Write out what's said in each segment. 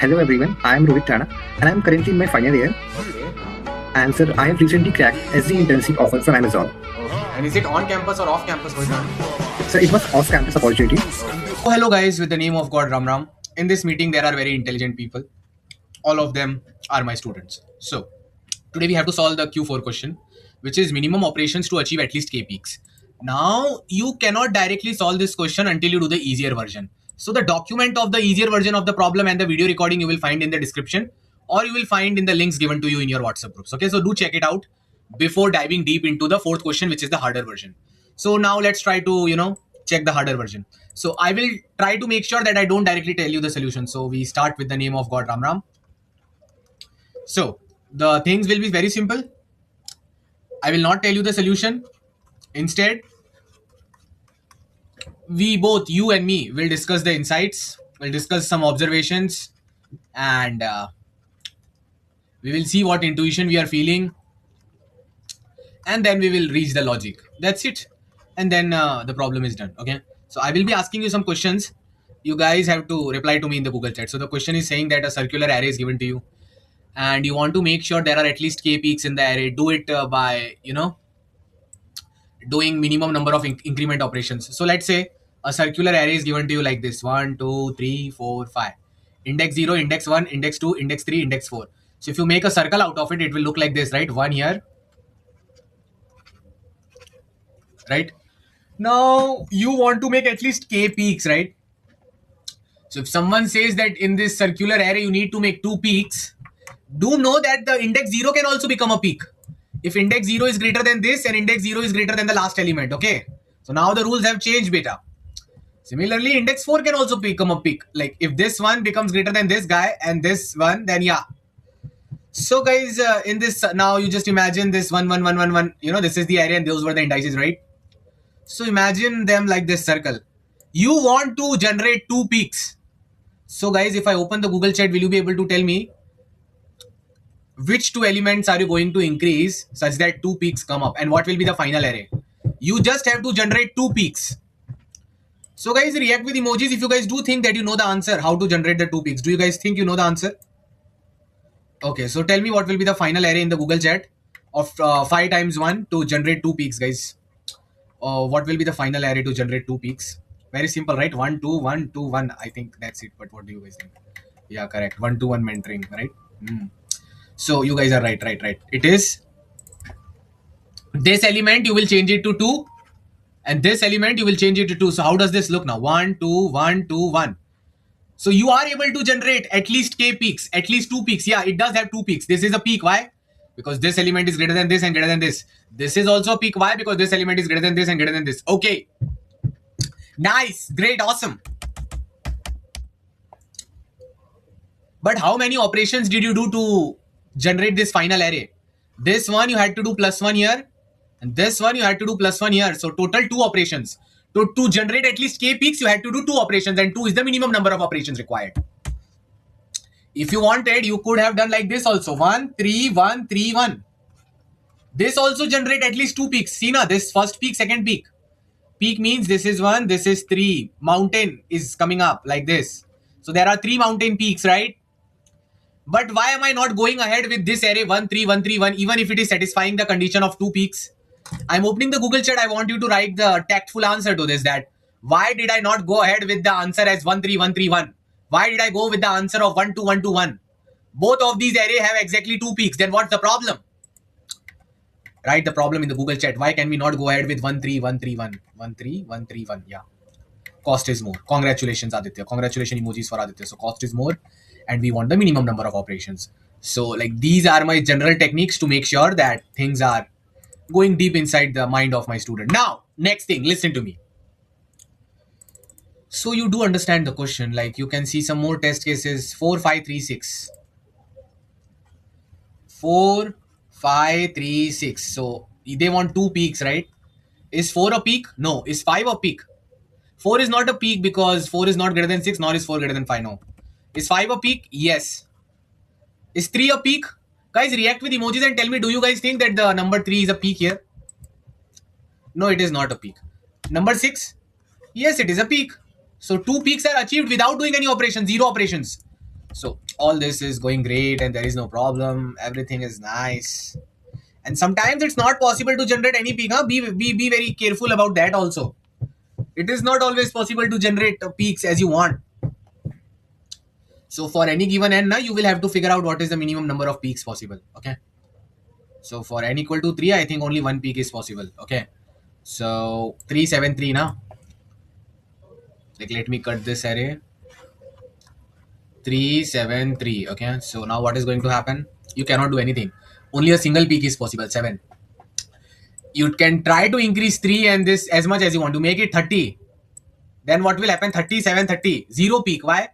Hello everyone, I am Rohit Tana and I am currently in my final year. And sir, I have recently cracked SD internship offer from Amazon. And is it on campus or off campus, Rohit? Sir, it was off-campus opportunity. Oh, hello guys, with the name of God Ram Ram. In this meeting, there are very intelligent people. All of them are my students. So, today we have to solve the Q4 question, which is minimum operations to achieve at least K peaks. Now, you cannot directly solve this question until you do the easier version. So, the document of the easier version of the problem and the video recording you will find in the description, or you will find in the links given to you in your WhatsApp groups. Okay, so do check it out before diving deep into the fourth question, which is the harder version. So, now let's try to, check the harder version. So, I will try to make sure that I don't directly tell you the solution. So, we start with the name of God Ram Ram. So, the things will be very simple. I will not tell you the solution. Instead, we both, you and me, will discuss the insights, we'll discuss some observations, and we will see what intuition we are feeling, and then we will reach the logic. That's it. And then the problem is done. Okay. So, I will be asking you some questions. You guys have to reply to me in the Google chat. So, the question is saying that a circular array is given to you, and you want to make sure there are at least K peaks in the array. Do it by, doing minimum number of increment operations. So let's say a circular array is given to you like this: 1, 2, 3, 4, 5. Index 0, index 1, index 2, index 3, index 4. So if you make a circle out of it, it will look like this, right? 1 here. Right? Now you want to make at least K peaks, right? So if someone says that in this circular array you need to make 2 peaks, do know that the index 0 can also become a peak. If index 0 is greater than this and index 0 is greater than the last element, okay? So now the rules have changed, beta. Similarly, index 4 can also become a peak. Like if this one becomes greater than this guy and this one, then yeah. So guys, in this, now you just imagine this 1, 1, 1, 1, 1. This is the array and those were the indices, right? So imagine them like this circle. You want to generate 2 peaks. So guys, if I open the Google chat, will you be able to tell me which 2 elements are you going to increase such that 2 peaks come up, and what will be the final array? You just have to generate 2 peaks. So guys, react with emojis if you guys do think that you know the answer, how to generate the 2 peaks. Do you guys think you know the answer? Okay, so tell me what will be the final array in the Google chat of 5 times 1 to generate 2 peaks, guys. What will be the final array to generate 2 peaks? Very simple, right? 1, 2, 1, 2, 1. I think that's it. But what do you guys think? Yeah, correct. 1, 2, 1 mentoring, right? So you guys are right. It is this element, you will change it to 2, and this element you will change it to 2. So how does this look now? 1, 2, 1, 2, 1. So you are able to generate at least K peaks, at least 2 peaks. Yeah, it does have 2 peaks. This is a peak. Why? Because this element is greater than this and greater than this. This is also a peak. Why? Because this element is greater than this and greater than this. Okay. Nice. Great. Awesome. But how many operations did you do to generate this final array? This one you had to do +1 here, and this one you had to do +1 here. So total 2 operations. To generate at least K peaks, you had to do 2 operations, and 2 is the minimum number of operations required. If you wanted, you could have done like this also: 1, 3, 1, 3, 1. This also generate at least 2 peaks. See now, this first peak, second peak. Peak means this is 1, this is 3. Mountain is coming up like this. So there are 3 mountain peaks, right? But why am I not going ahead with this array 1, 3, 1, 3, 1, even if it is satisfying the condition of 2 peaks? I'm opening the Google chat. I want you to write the tactful answer to this, that why did I not go ahead with the answer as 1, 3, 1, 3, 1? Why did I go with the answer of 1, 2, 1, 2, 1? Both of these array have exactly 2 peaks. Then what's the problem? Write the problem in the Google chat. Why can we not go ahead with 1, 3, 1, 3, 1? 1, 3, 1, 3, 1. Yeah. Cost is more. Congratulations, Aditya. Congratulations emojis for Aditya. So cost is more, and we want the minimum number of operations. So like these are my general techniques to make sure that things are going deep inside the mind of my student. Now, next thing, listen to me. So you do understand the question. Like you can see some more test cases. 4, 5, 3, 6. 4, 5, 3, 6. So they want 2 peaks, right? Is 4 a peak? No. Is 5 a peak? 4 is not a peak because 4 is not greater than 6, nor is 4 greater than 5. No. Is 5 a peak? Yes. Is 3 a peak? Guys, react with emojis and tell me, do you guys think that the number 3 is a peak here? No, it is not a peak. Number 6? Yes, it is a peak. So 2 peaks are achieved without doing any operations, 0 operations. So all this is going great and there is no problem, everything is nice. And sometimes it's not possible to generate any peak. Huh? Be very careful about that also. It is not always possible to generate peaks as you want. So for any given n, you will have to figure out what is the minimum number of peaks possible. Okay. So for n equal to 3, I think only one peak is possible. Okay. So 3, 7, 3 now. Like let me cut this array. 3, 7, 3. Okay. So now what is going to happen? You cannot do anything. Only a single peak is possible. 7. You can try to increase 3 and this as much as you want to make it 30. Then what will happen? 37, 30. Zero peak. Why?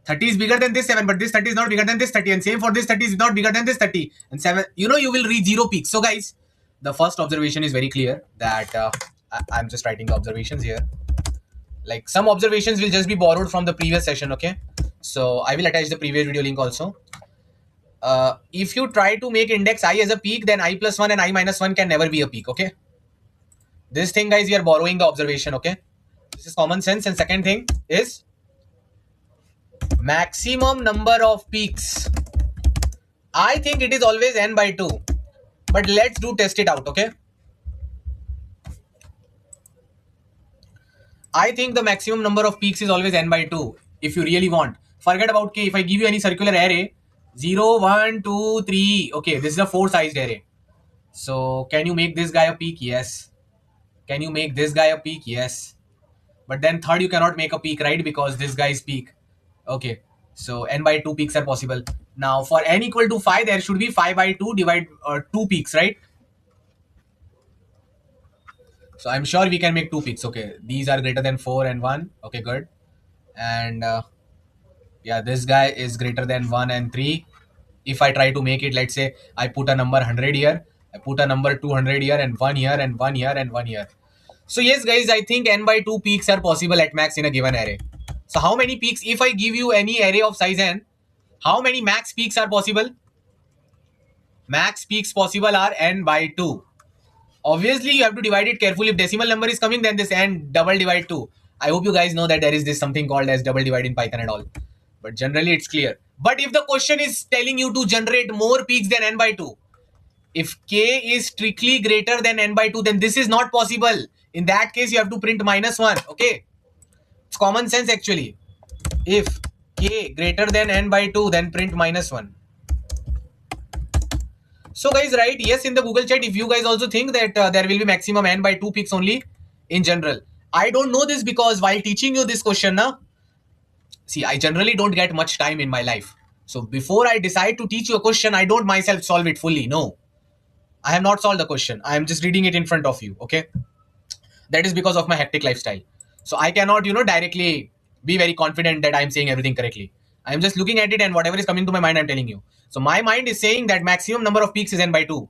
30 is bigger than this 7, but this 30 is not bigger than this 30. And same for this 30 is not bigger than this 30. And 7, you will reach zero peaks. So guys, the first observation is very clear that I'm just writing the observations here. Like some observations will just be borrowed from the previous session. Okay. So I will attach the previous video link also. If you try to make index I as a peak, then I plus 1 and I minus 1 can never be a peak. Okay. This thing, guys, we are borrowing the observation. Okay. This is common sense. And second thing is maximum number of peaks. I think it is always n by 2. But let's test it out. Okay. I think the maximum number of peaks is always n by 2. If you really want. Forget about k. If I give you any circular array, 0, 1, 2, 3. Okay, this is a 4-sized array. So can you make this guy a peak? Yes. Can you make this guy a peak? Yes. But then third, you cannot make a peak, right? Because this guy is peak. Okay. So n by 2 peaks are possible. Now for n equal to 5, there should be 5 by 2 divide 2 peaks, right? So I'm sure we can make 2 peaks. Okay. These are greater than 4 and 1. Okay, good. And yeah, this guy is greater than 1 and 3. If I try to make it, let's say I put a number 100 here, I put a number 200 here, and 1 here, and 1 here, and 1 here. So yes, guys, I think n by 2 peaks are possible at max in a given array. So how many peaks, if I give you any array of size n, how many max peaks are possible? Max peaks possible are n by 2. Obviously, you have to divide it carefully. If decimal number is coming, then this n double divide 2. I hope you guys know that there is this something called as double divide in Python and all. But generally, it's clear. But if the question is telling you to generate more peaks than n by 2, if k is strictly greater than n by 2, then this is not possible. In that case, you have to print -1. Okay. It's common sense actually. If k greater than n by 2, then print -1. So guys, write yes in the Google chat if you guys also think that there will be maximum n by 2 peaks only in general. I don't know this because while teaching you this question now, see, I generally don't get much time in my life. So before I decide to teach you a question, I don't myself solve it fully. No, I have not solved the question. I am just reading it in front of you. Okay. That is because of my hectic lifestyle. So I cannot, directly be very confident that I'm saying everything correctly. I'm just looking at it and whatever is coming to my mind, I'm telling you. So my mind is saying that maximum number of peaks is n by 2.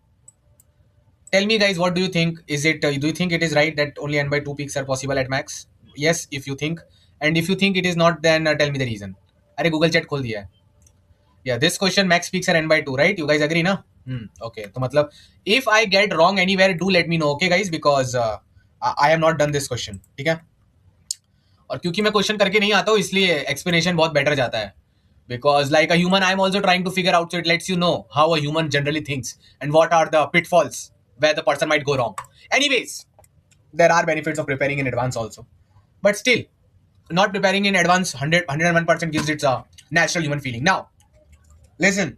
Tell me guys, what do you think? Is it, do you think it is right that only n by 2 peaks are possible at max? Yes, if you think. And if you think it is not, then tell me the reason. Arey Google chat khol diya hai. Yeah, this question max peaks are n by 2, right? You guys agree, na? Okay. So matlab, if I get wrong anywhere, do let me know, okay guys? Because I have not done this question. ठीक है? और क्योंकि मैं question करके नहीं आता हूँ, इसलिए एक्सप्लेनेशन बहुत बेटर जाता है. Because like a human, I'm also trying to figure out, so it lets you know how a human generally thinks and what are the pitfalls where the person might go wrong. Anyways, there are benefits of preparing in advance also. But still, not preparing in advance 101% gives it a natural human feeling. Now, listen.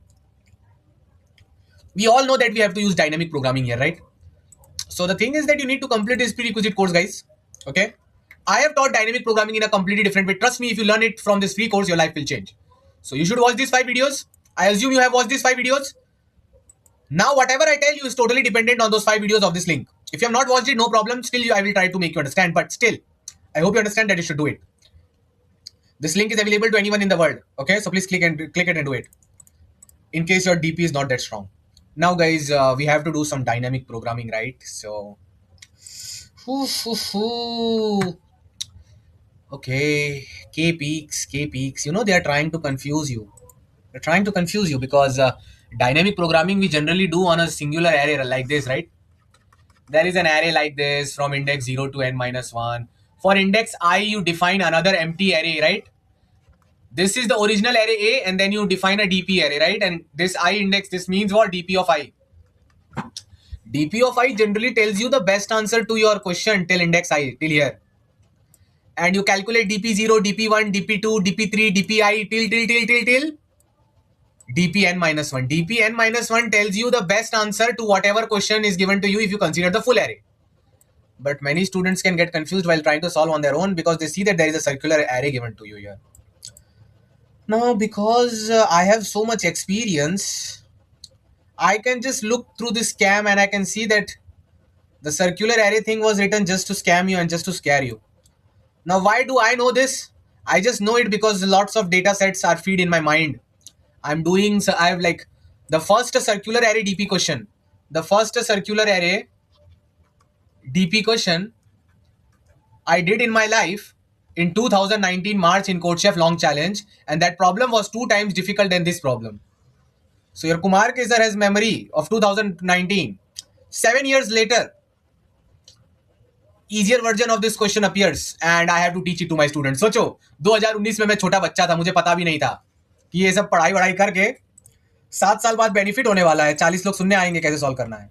We all know that we have to use dynamic programming here, right? So the thing is that you need to complete this prerequisite course, guys. Okay? I have taught dynamic programming in a completely different way. Trust me, if you learn it from this free course, your life will change. So you should watch these 5 videos. I assume you have watched these 5 videos. Now, whatever I tell you is totally dependent on those 5 videos of this link. If you have not watched it, no problem. Still, I will try to make you understand. But still, I hope you understand that you should do it. This link is available to anyone in the world. Okay, so please click it and do it. In case your DP is not that strong. Now, guys, we have to do some dynamic programming, right? So, okay, K peaks. They are trying to confuse you. They're trying to confuse you because dynamic programming we generally do on a singular array like this, right? There is an array like this from index 0 to n minus 1. For index I, you define another empty array, right? This is the original array A, and then you define a DP array, right? And this I index, this means what? DP of I. DP of I generally tells you the best answer to your question till index I, till here. And you calculate DP0, DP1, DP2, DP3, DPI till DPN minus 1. DPN minus 1 tells you the best answer to whatever question is given to you if you consider the full array. But many students can get confused while trying to solve on their own because they see that there is a circular array given to you here. Now, because I have so much experience, I can just look through this scam and I can see that the circular array thing was written just to scam you and just to scare you. Now, why do I know this? I just know it because lots of data sets are feed in my mind. I have like the first circular array DP question. The first circular array DP question I did in my life in 2019 March in CodeChef Long Challenge, and that problem was 2 times difficult than this problem. So your Kumar Kesar has memory of 2019. 7 years later, easier version of this question appears and I have to teach it to my students. सोचो 2019 में मैं छोटा बच्चा था, मुझे पता भी नहीं था कि ये सब पढ़ाई वढ़ाई करके 7 साल बाद बेनिफिट होने वाला है, 40 लोग सुनने आएंगे कैसे सॉल्व करना है.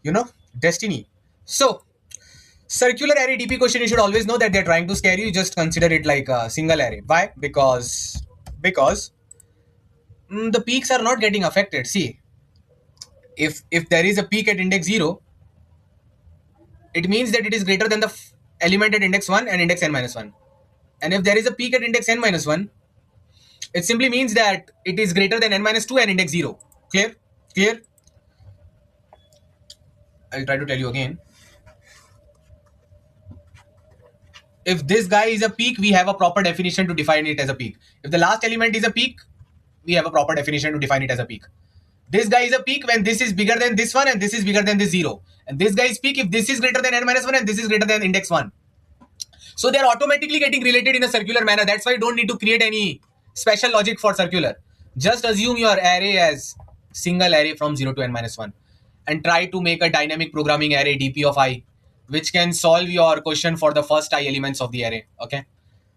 You know, destiny. So circular array DP question, you should always know that they're trying to scare you. Just consider it like a single array. Why? Because the peaks are not getting affected. See, if there is a peak at index 0, it means that it is greater than the element at index 1 and index n minus 1. And if there is a peak at index n minus 1, it simply means that it is greater than n minus 2 and index 0. Clear? Clear? I'll try to tell you again. If this guy is a peak, we have a proper definition to define it as a peak. If the last element is a peak, we have a proper definition to define it as a peak. This guy is a peak when this is bigger than this one and this is bigger than this 0. And this guy is peak if this is greater than n minus 1 and this is greater than index 1. So they are automatically getting related in a circular manner. That's why you don't need to create any special logic for circular. Just assume your array as single array from 0 to n minus 1 and try to make a dynamic programming array DP of I, which can solve your question for the first I elements of the array. Okay.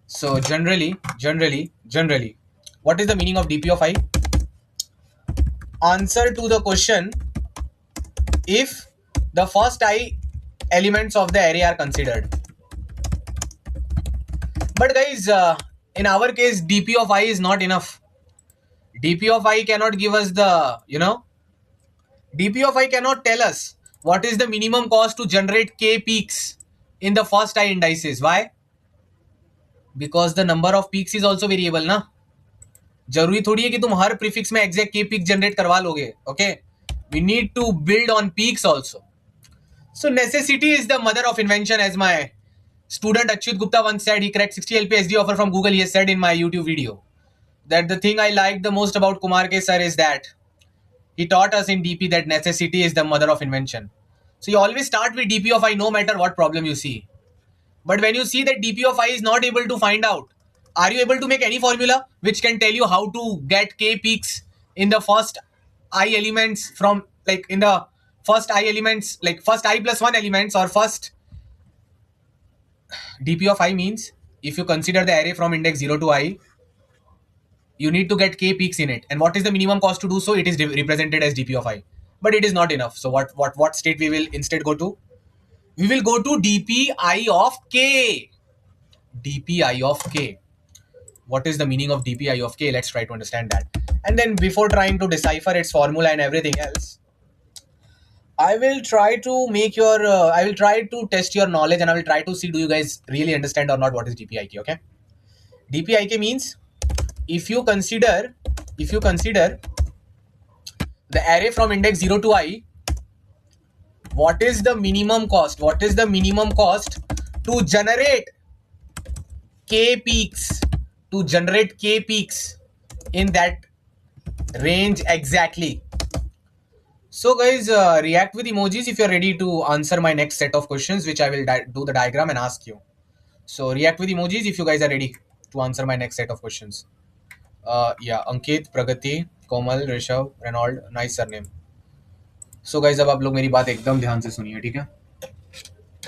So generally, what is the meaning of DP of I? Answer to the question if the first I elements of the array are considered. But guys, in our case, DP of I is not enough. DP of I cannot give us the, DP of I cannot tell us what is the minimum cost to generate k peaks in the first I indices. Why? Because the number of peaks is also variable ना. जरूरी थोड़ी है कि तुम हर prefix में exact के peak generate करवा लोगे. Okay, we need to build on peaks also. So necessity is the mother of invention, as my student Achyut Gupta once said. He cracked 60 LP SD offer from Google. He has said in my YouTube video that the thing I like the most about Kumar Kesar is that he taught us in DP that necessity is the mother of invention. So you always start with DP of I no matter what problem you see. But when you see that DP of I is not able to find out, are you able to make any formula which can tell you how to get k peaks in the first I elements from, like, in the first I elements, like first I plus 1 elements, or first DP of I means if you consider the array from index 0 to I, you need to get k peaks in it. And what is the minimum cost to do so? It is represented as DP of I. But it is not enough. So what state we will instead go to? We will go to DPI of k. DPI of k. What is the meaning of DPI of k? Let's try to understand that. And then before trying to decipher its formula and everything else, I will try to make your, I will try to test your knowledge, and I will try to see do you guys really understand or not what is DPIK, okay? DPIK means if you consider the array from index 0 to I, what is the minimum cost? What is the minimum cost to generate k peaks? To generate k peaks in that range exactly. So guys, react with emojis if you're ready to answer my next set of questions, which I will do the diagram and ask you. So react with emojis if you guys are ready to answer my next set of questions. Yeah, Ankit, Pragati, Komal, Rishabh, Renaud, nice surname. So guys, अब आप लोग मेरी बात एकदम ध्यान से सुनिए, ठीक है?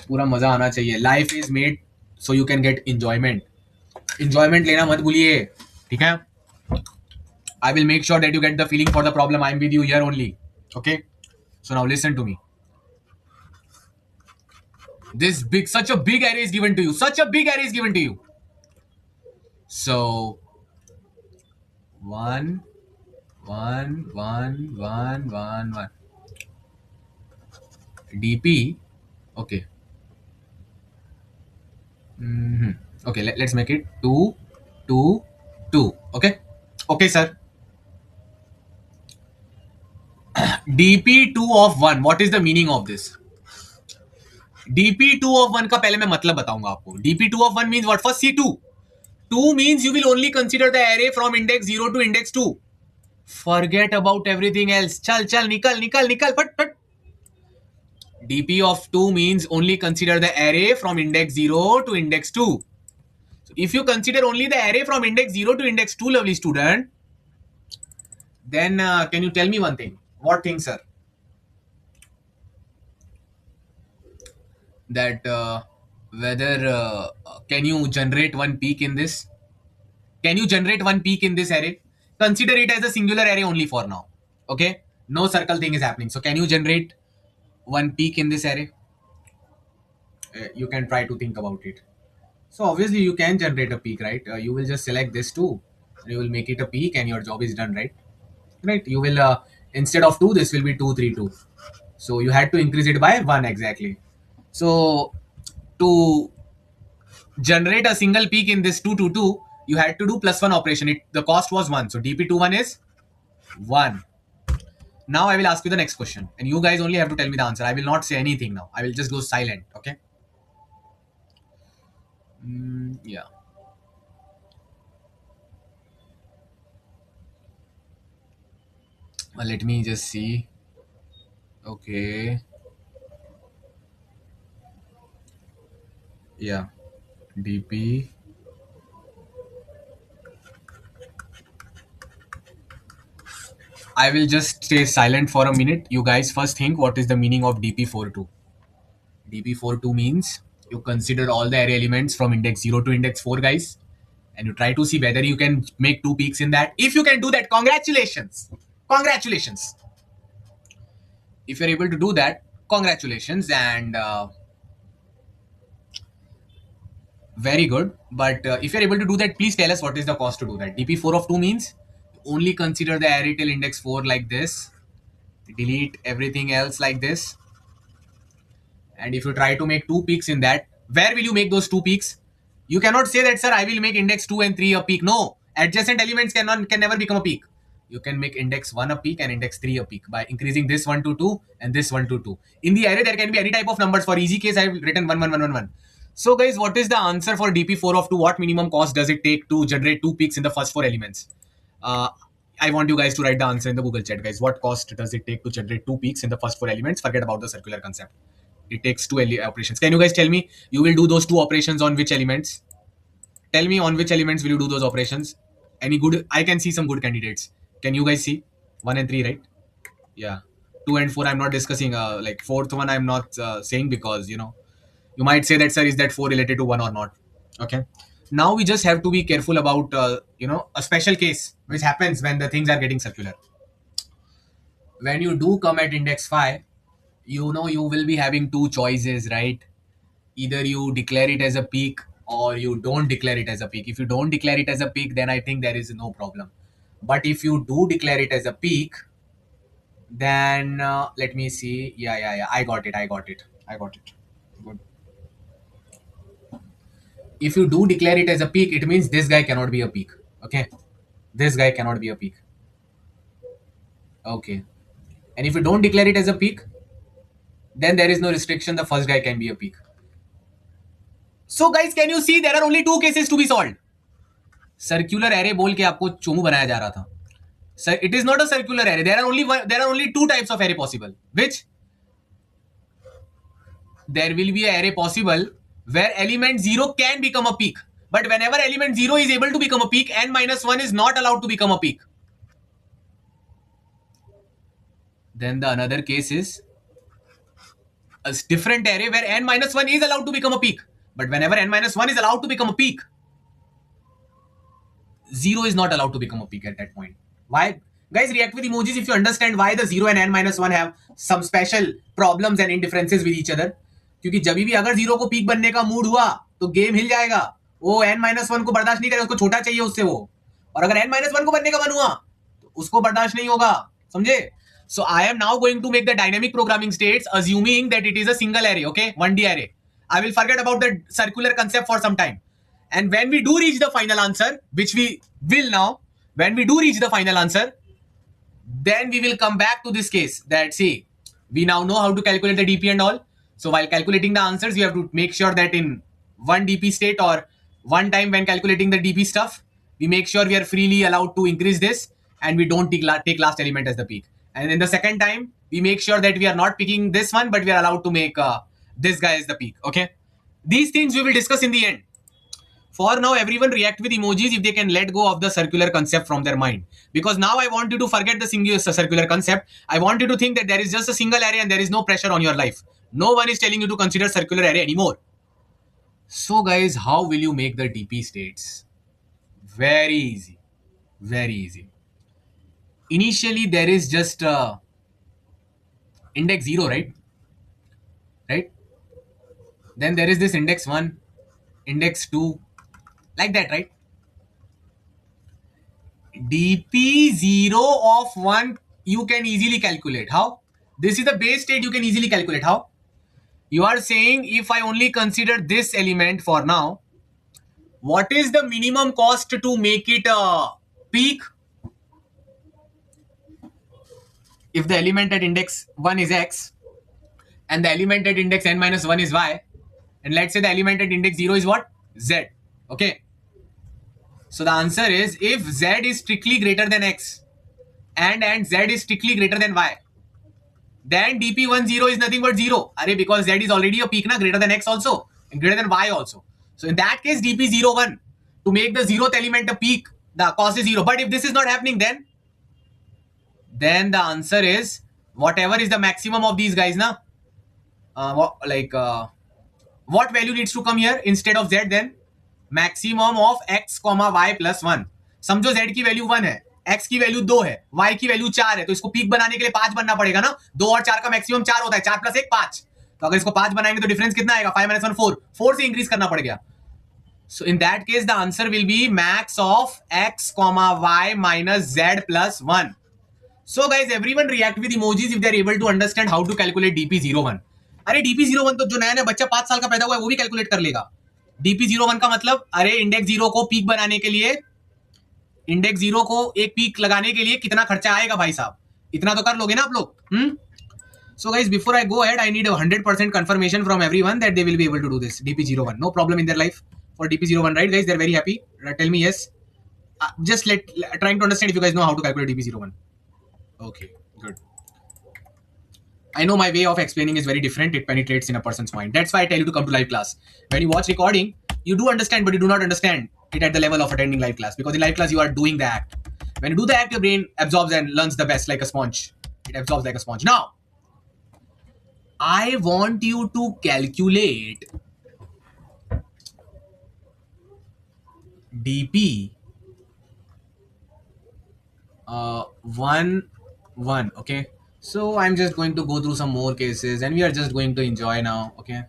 पूरा मजा आना चाहिए. Life is made so you can get enjoyment. Enjoyment लेना मत भूलिए. ठीक है? I will make sure that you get the feeling for the problem. I'm with you here only. Okay? So now listen to me. Such a big array is given to you. Such a big array is given to you. So 1, 1, 1, 1, 1, 1. DP. Okay. Okay, let's make it 2, 2, 2. Okay? Okay, sir. DP2 of 1. What is the meaning of this? DP2 of 1 का पहले मैं मतलब बताऊंगा आपको. DP2 of 1 means what? First C2. 2 means you will only consider the array from index 0 to index 2. Forget about everything else. Chal, nikal, but. DP of 2 means only consider the array from index 0 to index 2. So if you consider only the array from index 0 to index 2, lovely student, then can you tell me one thing? What thing, sir? That whether can you generate one peak in this? Can you generate one peak in this array? Consider it as a singular array only for now. Okay? No circle thing is happening. So can you generate one peak in this array? You can try to think about it. So obviously you can generate a peak, right? You will just select this 2 and you will make it a peak and your job is done, right? Right? You will, instead of 2, this will be 2, 3, 2. So you had to increase it by 1 exactly. So to generate a single peak in this 2, 2, 2, you had to do +1 operation. The cost was 1. So DP21 is 1. Now I will ask you the next question. And you guys only have to tell me the answer. I will not say anything now. I will just go silent. Okay? Yeah. Let me just see. Okay. Yeah. DP. I will just stay silent for a minute. You guys first think what is the meaning of DP42. DP42 means you consider all the array elements from index 0 to index 4, guys. And you try to see whether you can make 2 peaks in that. If you can do that, congratulations. Congratulations. If you're able to do that, congratulations. And very good. But if you're able to do that, please tell us what is the cost to do that. DP4 of 2 means only consider the array till index 4 like this. Delete everything else like this. And if you try to make 2 peaks in that, where will you make those 2 peaks? You cannot say that, sir, I will make index 2 and 3 a peak. No, adjacent elements can never become a peak. You can make index 1 a peak and index 3 a peak by increasing this 1 to 2 and this 1 to 2. In the array, there can be any type of numbers. For easy case, I have written 1, 1, 1, 1, 1. So guys, what is the answer for DP4 of 2? What minimum cost does it take to generate 2 peaks in the first 4 elements? I want you guys to write the answer in the Google chat, guys. What cost does it take to generate 2 peaks in the first 4 elements? Forget about the circular concept. It takes 2 operations. Can you guys tell me, you will do those 2 operations on which elements? Tell me on which elements will you do those operations? Any good? I can see some good candidates. Can you guys see? 1 and 3, right? Yeah. 2 and 4 I'm not discussing. Like 4th one I'm not saying because, you might say that, sir, is that 4 related to 1 or not? Okay. Now we just have to be careful about, a special case which happens when the things are getting circular. When you do come at index 5, you will be having 2 choices, right? Either you declare it as a peak or you don't declare it as a peak. If you don't declare it as a peak, then I think there is no problem. But if you do declare it as a peak, then let me see. Yeah. I got it. Good. If you do declare it as a peak, it means this guy cannot be a peak. Okay. This guy cannot be a peak. Okay. And if you don't declare it as a peak, then there is no restriction. The first guy can be a peak. So guys, can you see there are only 2 cases to be solved? Circular array बोल के आपको चोमू बनाया जा रहा था. So it is not a circular array. There are only 2 types of array possible. Which? There will be an array possible where element 0 can become a peak. But whenever element 0 is able to become a peak, n-1 is not allowed to become a peak. Then the another case is a different array where n-1 is allowed to become a peak. But whenever n-1 is allowed to become a peak, 0 is not allowed to become a peak at that point. Why? Guys, react with emojis if you understand why the 0 and n-1 have some special problems and indifferences with each other. क्योंकि जब भी अगर 0 को peak बनने का mood हुआ तो game हिल जाएगा. वो n-1 को बर्दाश्त नहीं करेगा, उसको छोटा चाहिए उससे वो. और अगर n-1 को बनने का मन हुआ तो उसको बर्दाश्त नहीं होगा. समझे? So I am now going to make the dynamic programming states assuming that it is a single array, okay? 1D array. I will forget about the circular concept for some time. And when we do reach the final answer, which we will now, when we do reach the final answer, then we will come back to this case that, see, we now know how to calculate the DP and all. So while calculating the answers, we have to make sure that in one DP state or one time when calculating the DP stuff, we make sure we are freely allowed to increase this and we don't take last element as the peak. And in the second time, we make sure that we are not picking this one, but we are allowed to make this guy as the peak. Okay. These things we will discuss in the end. For now, everyone react with emojis if they can let go of the circular concept from their mind. Because now I want you to forget the singular circular concept. I want you to think that there is just a single array and there is no pressure on your life. No one is telling you to consider circular array anymore. So guys, how will you make the DP states? Very easy. Very easy. Initially, there is just index 0, right? Right? Then there is this index 1, index 2, like that, right? DP0 of 1 you can easily calculate. How? This is the base state you can easily calculate. How? You are saying if I only consider this element for now, what is the minimum cost to make it a peak? If the element at index 1 is x and the element at index n-1 is y, and let's say the element at index 0 is what? Z. Okay. So the answer is if z is strictly greater than x and z is strictly greater than y, then dp10 is nothing but 0. Because z is already a peak, na, greater than x also and greater than y also. So in that case, dp01, to make the 0th element a peak, the cost is 0. But if this is not happening, then the answer is whatever is the maximum of these guys, na, what value needs to come here instead of z? Then maximum of x, y plus 1. समझो z की value 1 है, x की value 2 है, y की value 4 है, तो इसको peak बनाने के लिए 5 बनना पड़ेगा ना. 2 और 4 का मैक्सिमम 4 होता है, 4 प्लस 1 5. तो अगर इसको 5 बनाएंगे तो डिफरेंस कितना आएगा? 5 - 1 4. 4 से इंक्रीज करना पड़ेगा. So in that case, the answer will be max of x, y minus z plus 1. So guys, everyone react with emojis if they are able to understand how to calculate DP01. अरे DP01 तो जो नया बच्चा 5 साल का पैदा हुआ है वो भी कैलकुलेट कर लेगा. DP01 का मतलब, अरे इंडेक्स 0 को पीक बनाने के लिए, इंडेक्स 0 को एक पीक लगाने के लिए कितना खर्चा आएगा भाई साहब? इतना तो कर लोगे ना आप लोग. So guys, before I go ahead, I need a 100% confirmation from everyone that they will be able to do this DP01. No problem in their life for DP01, right guys? They're very happy. Tell me yes. Just trying to understand if you guys know how to calculate DP01. Okay, good. I know my way of explaining is very different. It penetrates in a person's mind. That's why I tell you to come to live class. When you watch recording, you do understand, but you do not understand it at the level of attending live class. Because in live class, you are doing the act. When you do the act, your brain absorbs and learns the best like a sponge. It absorbs like a sponge. Now, I want you to calculate DP 1, okay? So I'm just going to go through some more cases and we are just going to enjoy now, okay?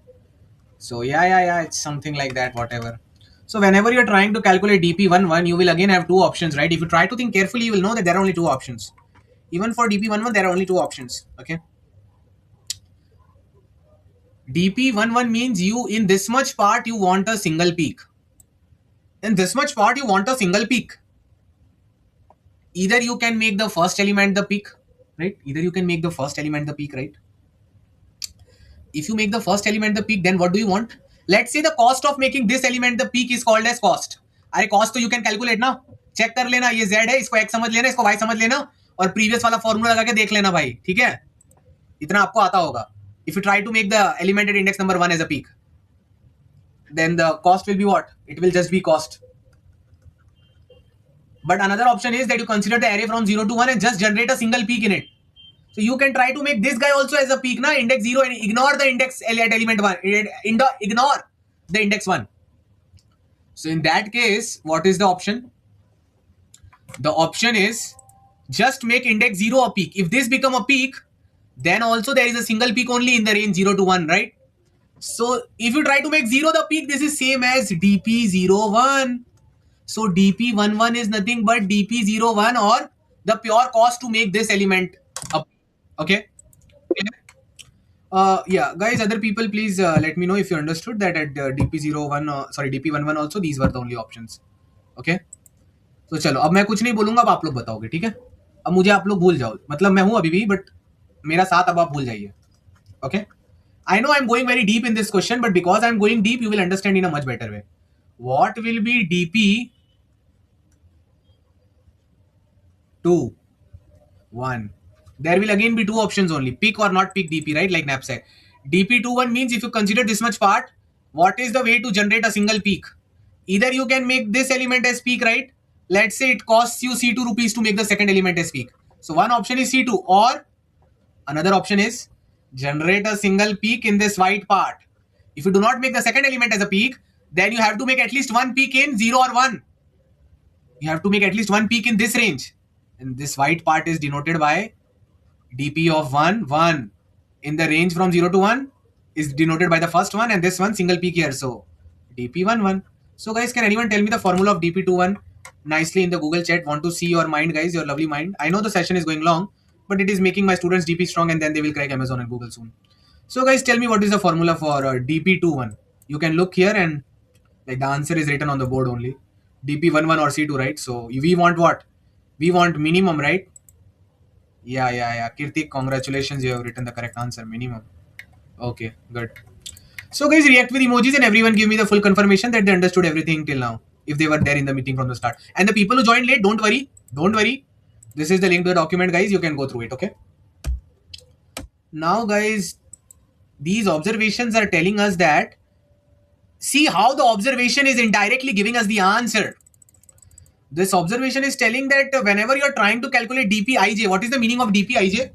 So yeah, it's something like that, whatever. So whenever you're trying to calculate DP11, you will again have two options, right? If you try to think carefully, you will know that there are only two options. Even for DP11, there are only two options, okay? DP11 means you, in this much part, you want a single peak. In this much part, you want a single peak. Either you can make the first element the peak, right? Either you can make the first element the peak, right? If you make the first element the peak, then what do you want? Let's say the cost of making this element the peak is called as cost. अरे cost तो you can calculate ना, check कर लेना, ये z है, इसको x समझ लेना, इसको y समझ लेना और previous वाला formula लगा के देख लेना भाई, ठीक है? इतना आपको आता होगा. If you try to make the element at index number 1 as a peak, then the cost will be what? It will just be cost. But another option is that you consider the array from 0 to 1 and just generate a single peak in it. So you can try to make this guy also as a peak, na, index 0, and ignore the index at element 1. Ignore the index 1. So in that case, what is the option? The option is just make index 0 a peak. If this become a peak, then also there is a single peak only in the range 0 to 1, right? So if you try to make 0 the peak, this is same as dp01. So dp11 is nothing but dp01 or the pure cost to make this element up. Okay. Yeah, guys, other people, please let me know if you understood that at dp01, sorry, dp11 also these were the only options. Okay. तो चलो अब मैं कुछ नहीं बोलूंगा, अब आप लोग बताओगे, ठीक है? अब मुझे आप लोग भूल जाओ, मतलब मैं हूं अभी भी, बट मेरा साथ अब आप भूल जाइए. Okay. I know I'm going very deep in this question, but because I'm going deep, you will understand in a much better way. What will be dp 2 1? There will again be two options only, peak or not peak dp, right? Like knapsack. dp21 means if you consider this much part, what is the way to generate a single peak? Either you can make this element as peak, right? Let's say it costs you C2 rupees to make the second element as peak. So one option is C2, or another option is generate a single peak in this white part. If you do not make the second element as a peak, then you have to make at least one peak in 0 or 1. You have to make at least one peak in this range. And this white part is denoted by dp of 1, 1. In the range from 0 to 1 is denoted by the first one, and this one single peak here. So dp1, 1. So guys, can anyone tell me the formula of dp21 nicely in the Google chat? Want to see your mind, guys, your lovely mind. I know the session is going long, but it is making my students dp strong, and then they will crack Amazon and Google soon. So guys, tell me what is the formula for dp21. You can look here, and like the answer is written on the board only. dp11 or C2, right? So we want what? We want minimum, right? Yeah. Kirtik, congratulations. You have written the correct answer. Minimum. Okay, good. So guys, react with emojis and everyone give me the full confirmation that they understood everything till now, if they were there in the meeting from the start. And the people who joined late, don't worry. Don't worry. This is the link to the document, guys. You can go through it, okay? Now, guys, these observations are telling us that, see how the observation is indirectly giving us the answer. This observation is telling that whenever you're trying to calculate dpij, what is the meaning of dpij?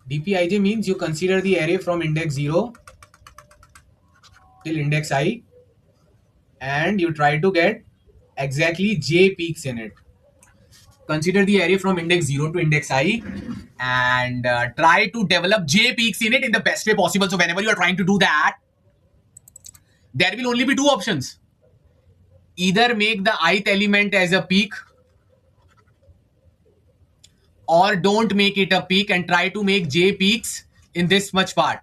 dpij means you consider the array from index 0 till index I, and you try to get exactly j peaks in it. Consider the array from index 0 to index I and try to develop j peaks in it in the best way possible. So whenever you are trying to do that, there will only be two options. Either make the ith element as a peak, or don't make it a peak and try to make j peaks in this much part.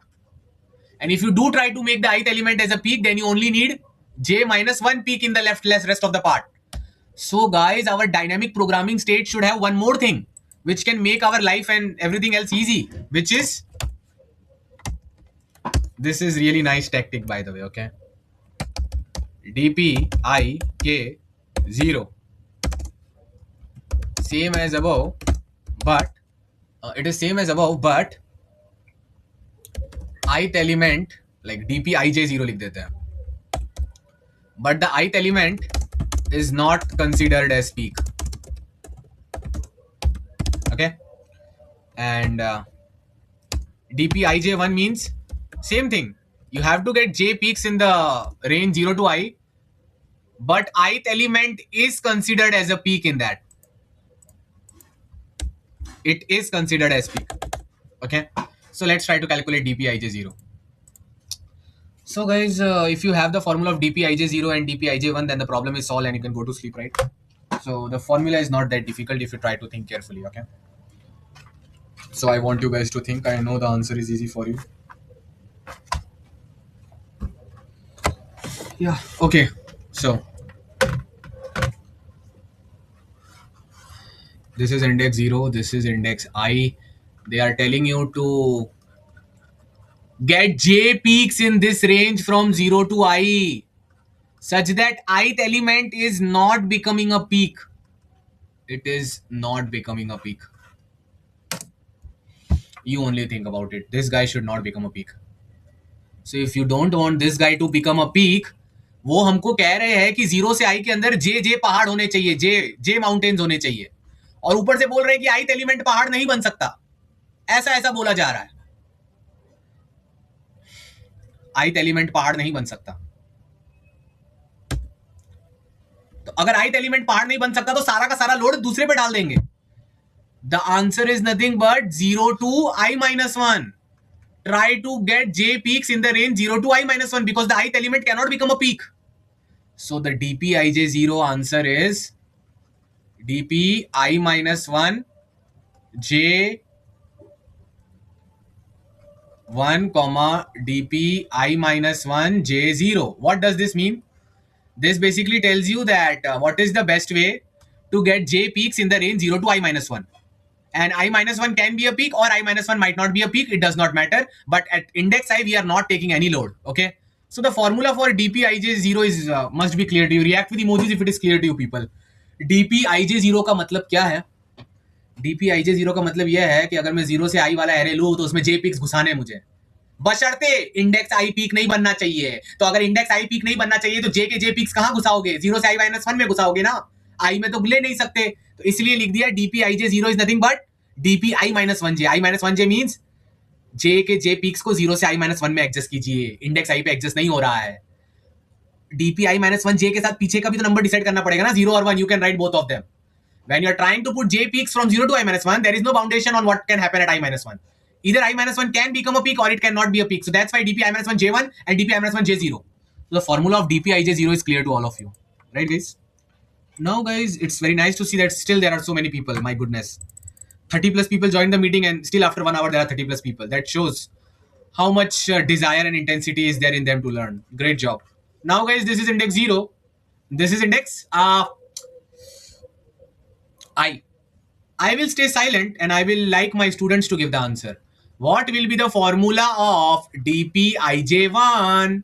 And if you do try to make the ith element as a peak, then you only need j minus 1 peak in the rest of the part. So guys, our dynamic programming state should have one more thing, which can make our life and everything else easy, which is, this is really nice tactic, by the way, okay? dpik 0, same as above, but it is same as above, but ith element, like dpij 0 लिख देते हैं, but the ith element is not considered as peak, okay? And dpij1 means same thing. You have to get j peaks in the range 0 to I, but ith element is considered as a peak in that. It is considered as peak, okay? So let's try to calculate dpij0. So guys, if you have the formula of dpij0 and dpij1, then the problem is solved and you can go to sleep, right? So the formula is not that difficult if you try to think carefully, okay? So I want you guys to think. I know the answer is easy for you. Yeah, okay. So this is index 0, this is index I. They are telling you to get j peaks in this range from 0 to I, such that ith element is not becoming a peak. It is not becoming a peak. You only think about it. This guy should not become a peak. So if you don't want this guy to become a peak, वो हमको कह रहे हैं कि 0 से I के अंदर जे पहाड़ होने चाहिए, जे माउंटेन्स होने चाहिए, और ऊपर से बोल रहे हैं कि ith एलिमेंट पहाड़ नहीं बन सकता. ऐसा बोला जा रहा है. ith एलिमेंट पहाड़ नहीं बन सकता। तो अगर ith एलिमेंट पहाड़ नहीं बन सकता तो सारा का सारा लोड दूसरे पे डाल देंगे। The answer is nothing but 0 to I minus 1. Try to get j peaks in the range 0 to I minus 1 because the ith element cannot become a peak. So the dpij0 answer is dp I minus 1 j 1 comma dp I minus 1 j0. What does this mean? This basically tells you that what is the best way to get j peaks in the range 0 to I minus 1. And I minus 1 can be a peak or I minus 1 might not be a peak. It does not matter. But at index I, we are not taking any load. Okay. So the formula for dpij0 is must be clear to you. React with emojis if it is clear to you people. dpij0 का मतलब क्या है? dpij0 का मतलब यह है कि अगर मैं 0 से I वाला एरे लूं तो उसमें j पिक्स घुसाने मुझे, बशर्ते इंडेक्स I पीक नहीं बनना चाहिए। तो अगर इंडेक्स I पीक नहीं बनना चाहिए तो j के j पिक्स कहां घुसाओगे? 0 से I minus 1 में घुसाओगे ना, I में तो ले नहीं सकते। तो इसलिए लिख दिया dpij0 is nothing but dp I minus 1j. I minus 1j means j के j पिक्स को 0 से I minus 1 में एडजस्ट कीजिए, इंडेक्स I पे एडजस्ट नहीं हो रहा है। dp I minus 1j के साथ पीछे का भी तो नंबर डिसाइड करना पड़ेगा ना, 0 और 1, you can write both of them. When you are trying to put j peaks from 0 to I minus 1, there is no foundation on what can happen at I minus 1. Either I minus 1 can become a peak or it cannot be a peak. So that's why dp I minus 1 j1 and dp I minus 1 j0. So the formula of dp ij0 is clear to all of you. Right guys? Now guys, it's very nice to see that still there are so many people. My goodness. 30 plus people joined the meeting and still after 1 hour there are 30 plus people. That shows how much desire and intensity is there in them to learn. Great job. Now guys, this is index 0. This is index I will stay silent and I will like my students to give the answer. What will be the formula of dpij1?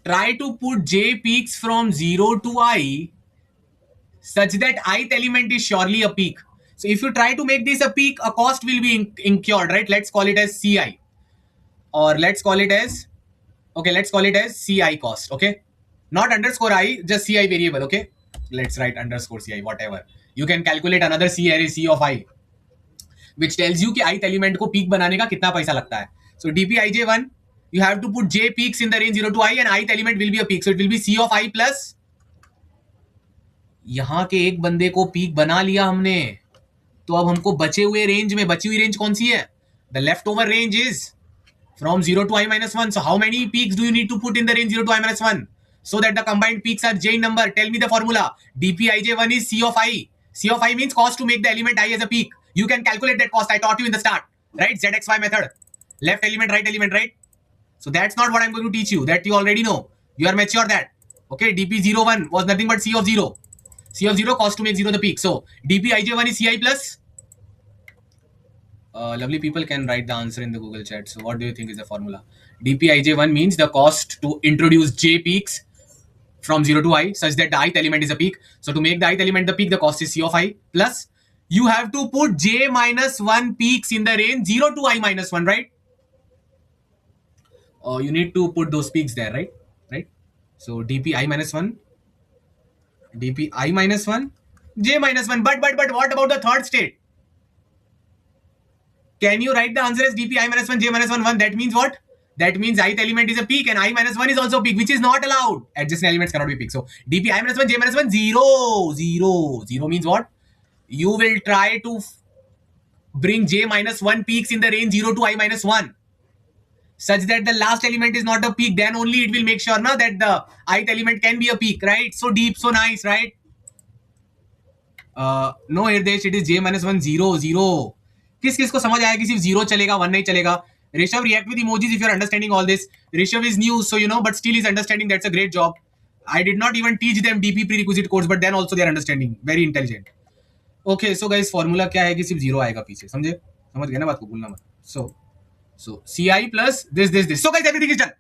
Try to put j peaks from 0 to I such that ith element is surely a peak. So if you try to make this a peak, a cost will be incurred, right? Let's call it as ci, or let's call it as, okay, let's call it as ci cost. Okay, not underscore I, just ci variable. Okay, let's write underscore ci, whatever. You can calculate another c array c of I, which tells you कि ith element को peak बनाने का कितना पैसा लगता है. So dpij1, you have to put j peaks in the range 0 to I and ith element will be a peak. So it will be c of I plus, यहां के एक बंदे को पीक बना लिया हमने, तो अब हमको बचे हुए रेंज में, बची हुई रेंज कौन सी है? The left over range is from 0 to I minus 1. So how many peaks do you need to put in the range 0 to I minus 1 so that the combined peaks are j in number? Tell me the formula. dpij1 is c of I. C of I means cost to make the element I as a peak. You can calculate that cost. I taught you in the start, right? ZXY method. Left element, right? So that's not what I'm going to teach you. That you already know. You are mature that. Okay, dp01 was nothing but c of 0. C of 0 cost to make 0 the peak. So dpij1 is ci plus. Lovely people can write the answer in the Google chat. So what do you think is the formula? dpij1 means the cost to introduce j peaks from 0 to I such that the ith element is a peak. So to make the ith element the peak, the cost is c of I plus you have to put j minus 1 peaks in the range 0 to I minus 1, right? You need to put those peaks there, right? So dp I minus 1, dp I minus 1, j minus 1. But what about the third state? Can you write the answer as dp I minus 1, j minus 1, 1? That means what? That means ith element is a peak and I minus 1 is also a peak, which is not allowed. Adjacent elements cannot be peak. So dp I minus 1, j minus 1, 0 means what? You will try to bring j minus 1 peaks in the range 0 to I minus 1 such that the last element is not a peak. Then only it will make sure now that the ith element can be a peak, right? So deep, so nice, right? No, Hirdesh, it is j minus 1, 0. किस को समझ आया कि सिर्फ 0 चलेगा, 1 नहीं चलेगा? Rishabh, react with emojis if you're understanding all this. Rishabh is new, so you know, but still is understanding. That's a great job. I did not even teach them DP prerequisite course, but then also they are understanding. Very intelligent. Okay, so guys, formula क्या है कि सिर्फ 0 आएगा पीछे, समझ गए ना बात को, भूलना मत. So ci plus this. So guys, everything is done.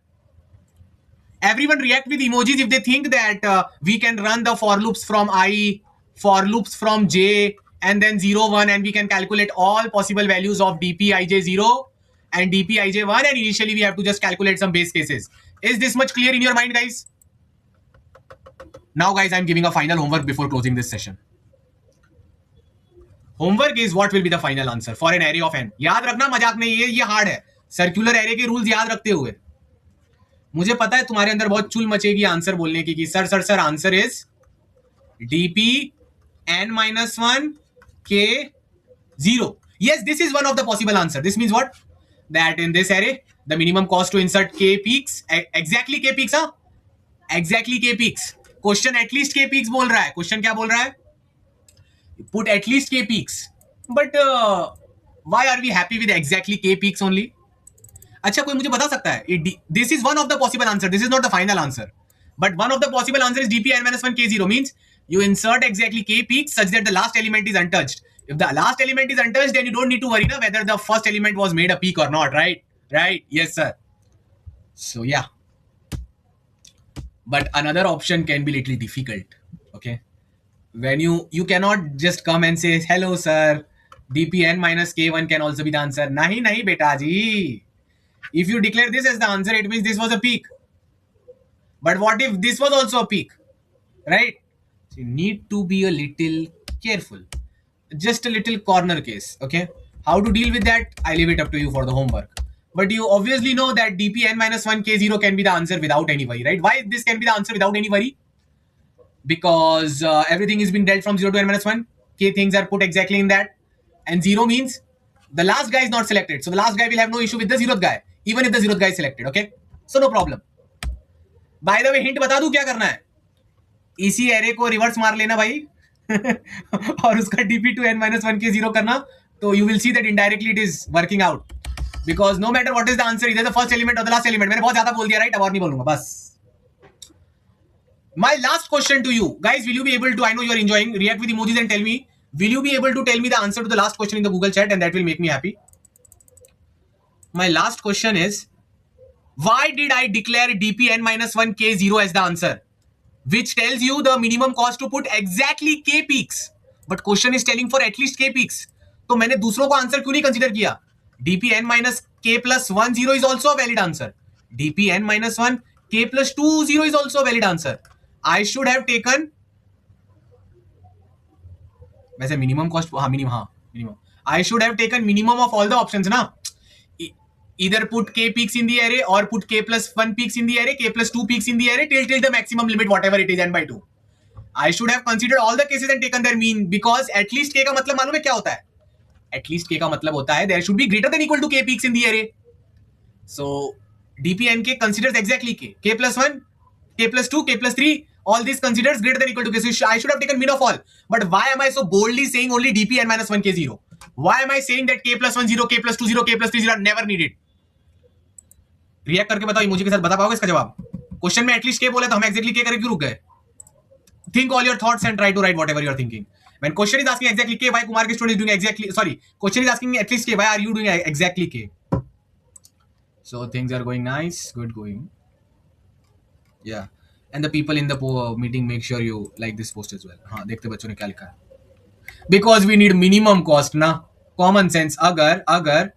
Everyone react with emojis if they think that we can run the for loops from I, for loops from j, and then 0, 1, and we can calculate all possible values of dpij0 and dpij1, and initially we have to just calculate some base cases. Is this much clear in your mind, guys? Now guys, I'm giving a final homework before closing this session. Homework is what will be the final answer for an array of N. याद रखना, मजाक नहीं, ये hard है. Circular array के rules याद रखते हुए मुझे पता है तुम्हारे अंदर बहुत चुल मचेगी आंसर बोलने की कि sir answer is dp n-1 k 0. Yes, this is one of the possible answer. This means what? That in this array the minimum cost to insert k peaks, exactly k peaks, huh? Exactly k peaks. Question at least k peaks बोल रहा है. Question क्या बोल रहा है? Put at least k peaks. But why are we happy with exactly k peaks only? अच्छा, कोई मुझे बता सकता है? This is one of the possible answer. This is not the final answer. But one of the possible answer is dp n-1 k 0 means you insert exactly k peaks such that the last element is untouched. If the last element is untouched, then you don't need to worry na, whether the first element was made a peak or not, right? Right? Yes, sir. So yeah. But another option can be little difficult. Okay. When you cannot just come and say, hello, sir, dpn minus k1 can also be the answer. Nahi, beta ji. If you declare this as the answer, it means this was a peak. But what if this was also a peak? Right? So you need to be a little careful. Just a little corner case. Okay. How to deal with that? I leave it up to you for the homework. But you obviously know that dp n-1 k 0 can be the answer without any worry, right? Why this can be the answer without any worry? Because everything is being dealt from 0 to n-1. K things are put exactly in that. And 0 means the last guy is not selected. So the last guy will have no issue with the 0th guy. Even if the 0th guy is selected. Okay. So no problem. By the way, hint बता दूं क्या करना है? इसी array को reverse मार लेना भाई और उसका dp to n-1 के 0 करना, तो you will see that indirectly it is working out. Because no matter what is the answer, either the first element or the last element. मैंने बहुत ज्यादा बोल दिया, right? अब और नहीं बोलूंगा, बस. My last question to you guys, will you be able to, I know you are enjoying, react with emojis and tell me, will you be able to tell me the answer to the last question in the Google chat, and that will make me happy. My last question is, why did I declare dp n-1 k 0 as the answer, which tells you the minimum cost to put exactly k peaks, but question is telling for at least k peaks. तो मैंने दूसरों को answer क्यों नहीं consider किया? dp n-k plus 1 0 is also a valid answer. dp n-1 k plus 2 0 is also a valid answer. I should have taken, वैसे minimum cost, minimum, I should have taken minimum of all the options ना. Either put k peaks in the array or put k plus 1 peaks in the array, k plus 2 peaks in the array till the maximum limit whatever it is n by 2. I should have considered all the cases and taken their mean, because at least k का मतलब मालूम है क्या होता है? At least k का मतलब होता है there should be greater than equal to k peaks in the array. So dp nk considers exactly k plus 1, k plus 2, k plus 3, all this considers greater than equal to k. So I should have taken mean of all. But why am I so boldly saying only dp n-1 k 0? Why am I saying that k plus 1 0, k plus 2 0, k plus 3 0 are never needed? React करके बताओ, emoji के साथ बता पाओगे इसका जवाब? Question में at least के बोले तो हम एक्जेक्टली के करके क्यों रुक गए? Think all your thoughts and try to write whatever you are thinking. When question is asking exactly के, व्हाई कुमार के student is doing exactly, sorry, question is asking at least के, why are you doing exactly के? So things are going nice, good going. Yeah and the people in the meeting make sure you like this post as well. हाँ, देखते बच्चों ने क्या लिखा है. Because we need minimum cost ना, common sense. अगर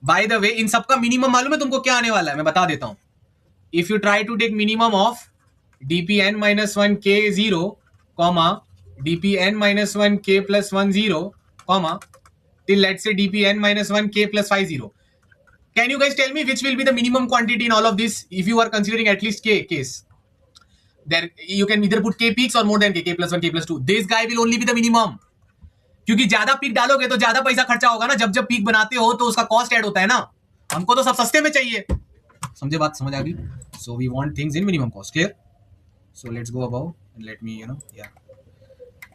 बाय द वे इन सबका मिनिमम मालूम है तुमको क्या आने वाला है? मैं बता देता हूं. If you try to take minimum of dp n-1 k 0, dp n-1 k plus 1 0, till let's say dp n-1 k plus 5 0. Can you guys tell me which will be the minimum quantity in all of this if you are considering at least k case? There you can either put k peaks or more than k plus 1, k plus 2. This guy will only be the minimum. क्योंकि ज्यादा peak डालोगे तो ज्यादा पैसा खर्चा होगा ना. जब पीक बनाते हो तो उसका कॉस्ट ऐड होता है ना. हमको तो सब सस्ते में चाहिए. समझे बात? समझ आ गई? So we want things in minimum cost. Clear? So let's go about and let me yeah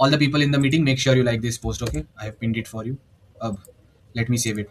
all the people in the meeting make sure you like this post. Okay, I have pinned it for you. अब let me save it.